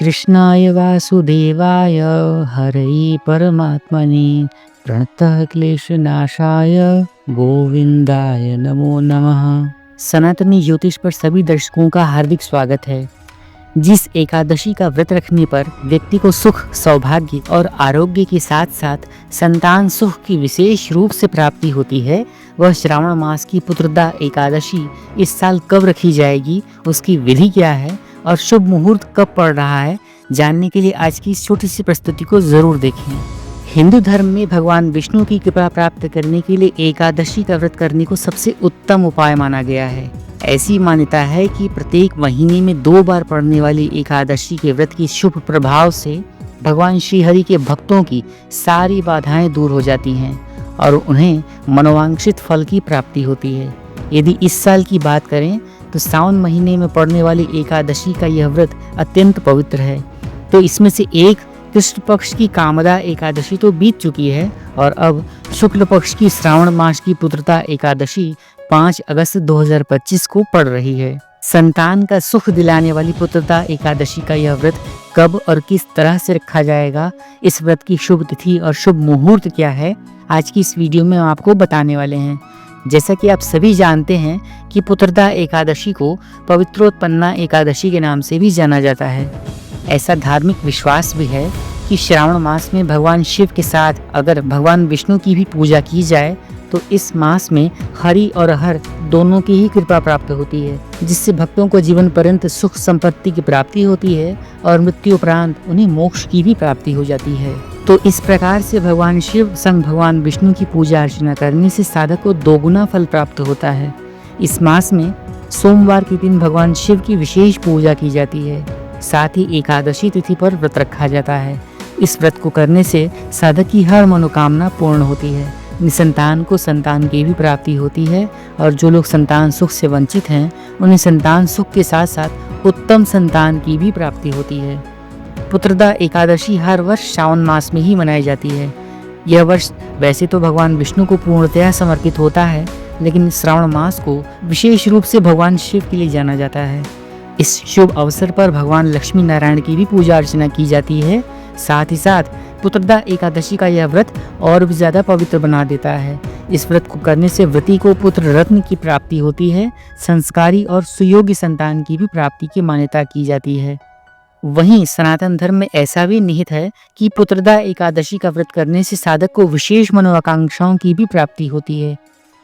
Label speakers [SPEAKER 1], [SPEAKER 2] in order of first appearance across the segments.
[SPEAKER 1] कृष्णाय वासुदेवाय हरये परमात्मने प्रणतः क्लेशनाशाय गोविंदाय नमो नमः। सनातनी ज्योतिष पर सभी दर्शकों का हार्दिक स्वागत है। जिस एकादशी का व्रत रखने पर व्यक्ति को सुख, सौभाग्य और आरोग्य के साथ साथ संतान सुख की विशेष रूप से प्राप्ति होती है, वह श्रावण मास की पुत्रदा एकादशी इस साल कब रखी जाएगी, उसकी विधि क्या है और शुभ मुहूर्त कब पड़ रहा है, जानने के लिए आज की इस छोटी सी प्रस्तुति को जरूर देखें। हिंदू धर्म में भगवान विष्णु की कृपा प्राप्त करने के लिए एकादशी का व्रत करने को सबसे उत्तम उपाय माना गया है। ऐसी मान्यता है कि प्रत्येक महीने में 2 बार पड़ने वाली एकादशी के व्रत की शुभ प्रभाव से भगवान श्री हरि के भक्तों की सारी बाधाएं दूर हो जाती हैं और उन्हें मनोवांछित फल की प्राप्ति होती है। यदि इस साल की बात करें तो सावन महीने में पड़ने वाली एकादशी का यह व्रत अत्यंत पवित्र है। तो इसमें से एक कृष्ण पक्ष की कामदा एकादशी तो बीत चुकी है और अब शुक्ल पक्ष की श्रावण मास की पुत्रदा एकादशी 5 अगस्त 2025 को पड़ रही है। संतान का सुख दिलाने वाली पुत्रदा एकादशी का यह व्रत कब और किस तरह से रखा जाएगा, इस व्रत की शुभ तिथि और शुभ मुहूर्त क्या है, आज की इस वीडियो में हम आपको बताने वाले हैं। जैसा कि आप सभी जानते हैं कि पुत्रदा एकादशी को पवित्रोत्पन्ना एकादशी के नाम से भी जाना जाता है। ऐसा धार्मिक विश्वास भी है कि श्रावण मास में भगवान शिव के साथ अगर भगवान विष्णु की भी पूजा की जाए तो इस मास में हरि और हर दोनों की ही कृपा प्राप्त होती है, जिससे भक्तों को जीवन पर्यंत सुख संपत्ति की प्राप्ति होती है और मृत्यु उपरांत उन्हें मोक्ष की भी प्राप्ति हो जाती है। तो इस प्रकार से भगवान शिव संग भगवान विष्णु की पूजा अर्चना करने से साधक को 2 गुना फल प्राप्त होता है। इस मास में सोमवार के दिन भगवान शिव की विशेष पूजा की जाती है। साथ ही एकादशी तिथि पर व्रत रखा जाता है। इस व्रत को करने से साधक की हर मनोकामना पूर्ण होती है। निसंतान को संतान की भी प्राप्ति होती है और जो लोग संतान सुख से वंचित हैं उन्हें संतान सुख के साथ साथ उत्तम संतान की भी प्राप्ति होती है। पुत्रदा एकादशी हर वर्ष श्रावण मास में ही मनाई जाती है। यह वर्ष वैसे तो भगवान विष्णु को पूर्णतया समर्पित होता है, लेकिन श्रावण मास को विशेष रूप से भगवान शिव के लिए जाना जाता है। इस शुभ अवसर पर भगवान लक्ष्मी नारायण की भी पूजा अर्चना की जाती है। साथ ही साथ पुत्रदा एकादशी का यह व्रत और भी ज्यादा पवित्र बना देता है। इस व्रत को करने से व्रती को पुत्र रत्न की प्राप्ति होती है। संस्कारी और सुयोग्य संतान की भी प्राप्ति की मान्यता की जाती है। वहीं सनातन धर्म में ऐसा भी निहित है कि पुत्रदा एकादशी का व्रत करने से साधक को विशेष मनोकांक्षाओं की भी प्राप्ति होती है।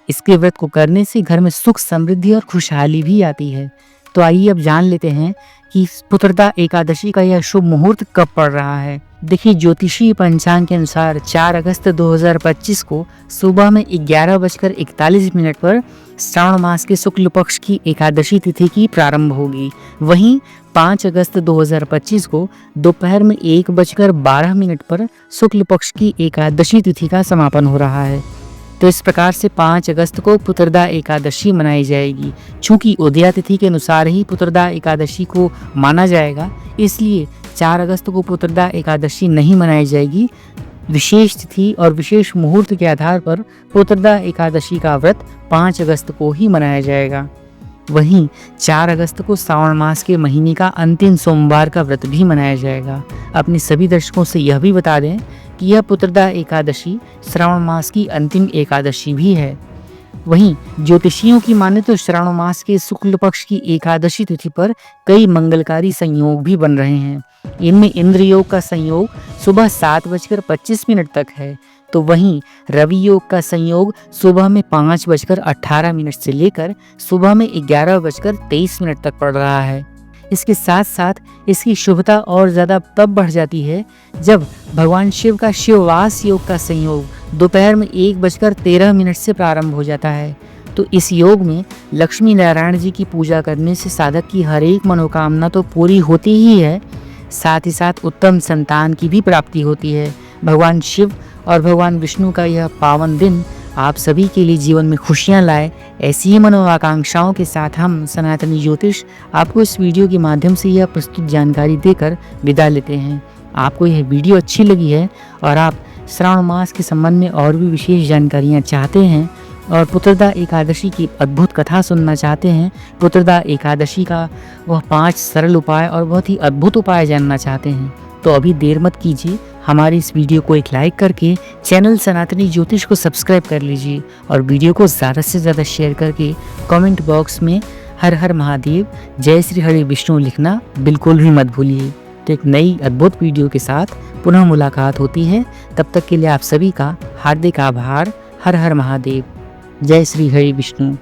[SPEAKER 1] इसके व्रत को करने से घर में सुख, समृद्धि और खुशहाली भी आती है। तो आइए अब जान लेते हैं कि पुत्रदा एकादशी का यह शुभ मुहूर्त कब पड़ रहा है। देखिए, ज्योतिषीय पंचांग के अनुसार 4 अगस्त 2025 को सुबह में 11:41 पर श्रावण मास के शुक्ल पक्ष की एकादशी तिथि की प्रारंभ होगी। वहीं 5 अगस्त 2025 को दोपहर में 1:12 पर शुक्ल पक्ष की एकादशी तिथि का समापन हो रहा है। तो इस प्रकार से 5 अगस्त को पुत्रदा एकादशी मनाई जाएगी। चूंकि उदया तिथि के अनुसार ही पुत्रदा एकादशी को माना जाएगा, इसलिए 4 अगस्त को पुत्रदा एकादशी नहीं मनाई जाएगी। विशेष तिथि और विशेष मुहूर्त के आधार पर पुत्रदा एकादशी का व्रत 5 अगस्त को ही मनाया जाएगा। वहीं 4 अगस्त को श्रावण मास के महीने का अंतिम सोमवार का व्रत भी मनाया जाएगा। अपने सभी दर्शकों से यह भी बता दें कि यह पुत्रदा एकादशी श्रावण मास की अंतिम एकादशी भी है। वहीं ज्योतिषियों की माने तो श्रावण मास के शुक्ल पक्ष की एकादशी तिथि पर कई मंगलकारी संयोग भी बन रहे हैं। इनमें इंद्र योग का संयोग सुबह 7:25 तक है, तो वहीं रवि योग का संयोग सुबह में 5:18 से लेकर सुबह में 11:23 तक पड़ रहा है। इसके साथ साथ इसकी शुभता और ज्यादा तब बढ़ जाती है जब भगवान शिव का शिववास योग का संयोग दोपहर में 1:13 से प्रारंभ हो जाता है। तो इस योग में लक्ष्मी नारायण जी की पूजा करने से साधक की हर एक मनोकामना तो पूरी होती ही है, साथ ही साथ उत्तम संतान की भी प्राप्ति होती है। भगवान शिव और भगवान विष्णु का यह पावन दिन आप सभी के लिए जीवन में खुशियां लाए, ऐसी ही मनोआकांक्षाओं के साथ हम सनातनी ज्योतिष आपको इस वीडियो के माध्यम से यह प्रस्तुत जानकारी देकर विदा लेते हैं। आपको यह वीडियो अच्छी लगी है और आप श्रावण मास के संबंध में और भी विशेष जानकारियां चाहते हैं और पुत्रदा एकादशी की अद्भुत कथा सुनना चाहते हैं, पुत्रदा एकादशी का वह 5 सरल उपाय और बहुत ही अद्भुत उपाय जानना चाहते हैं, तो अभी देर मत कीजिए, हमारी इस वीडियो को एक लाइक करके चैनल सनातनी ज्योतिष को सब्सक्राइब कर लीजिए और वीडियो को ज़्यादा से ज़्यादा शेयर करके कमेंट बॉक्स में हर हर महादेव, जय श्री हरि विष्णु लिखना बिल्कुल भी मत भूलिए। तो एक नई अद्भुत वीडियो के साथ पुनः मुलाकात होती है, तब तक के लिए आप सभी का हार्दिक आभार। हर हर महादेव, जय श्री हरि विष्णु।